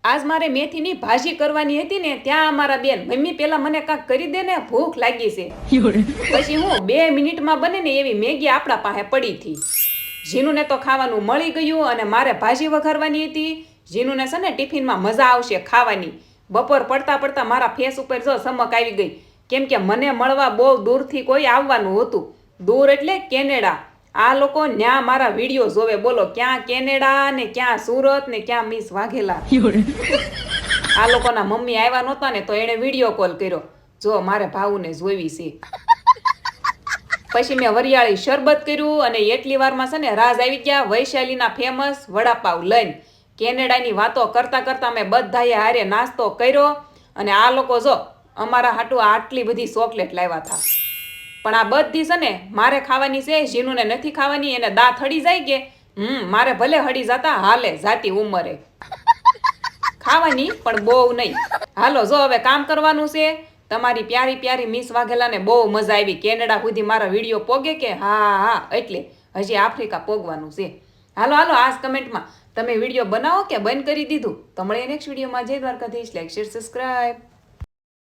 આજ મારે મેથીની ભાજી કરવાની હતી ને, ત્યાં અમારા બેન, મમ્મી પેલા મને કાંઈક કરી દે ને, ભૂખ લાગી છે. પછી હું 2 મિનિટમાં બને ને એવી મેગી આપણા પાસે પડી હતી. જીનુને તો ખાવાનું મળી ગયું અને મારે ભાજી વઘારવાની હતી. જીનુને છે ને ટિફિનમાં મજા આવશે ખાવાની. બપોર પડતા પડતા મારા ફેસ ઉપર જો ચમક આવી ગઈ, કેમ કે મને મળવા બહુ દૂરથી કોઈ આવવાનું હતું. દૂર એટલે કેનેડા. આ લોકો ન્યા મારા વિડીયો જોવે, બોલો ક્યાં કેનેડા ને ક્યાં સુરત ને ક્યાં મિસ વાઘેલા. આ લોકોના મમ્મી આવ્યા નહોતા ને તો એણે વિડીયો કોલ કર્યો, જો મારે ભાવુને જોવી છે. પછી મેં વરિયાળી શરબત કર્યું અને એટલી વારમાં છે ને રાજ આવી ગયા વૈશાલીના ફેમસ વડાપાવ લઈને. કેનેડાની વાતો કરતા કરતા મેં બધાએ હારે નાસ્તો કર્યો અને આ લોકો જો અમારા હાટુ આટલી બધી ચોકલેટ લાવ્યા હતા. પણ આ બધી છે ને મારે ખાવાની છે, જીનુને નથી ખાવાની. એને દાંત હડી જાય કે મારે ભલે હડી જતા હાલે, જાતી ઉંમરે ખાવાની પણ બહુ નહીં. હાલો જો હવે કામ કરવાનું છે. તમારી પ્યારી પ્યારી મિસ વાઘેલાને બહુ મજા આવી. કેનેડા સુધી મારા વિડીયો પોગે કે હા, એટલે હજી આફ્રિકા પોગવાનું છે. હાલો આજ કમેન્ટમાં તમે વિડીયો બનાવો કે બંધ કરી દીધું. તો મળીએ નેક્સ્ટ વિડીયોમાં. જય દ્વારકાધીશ. Like, share, subscribe.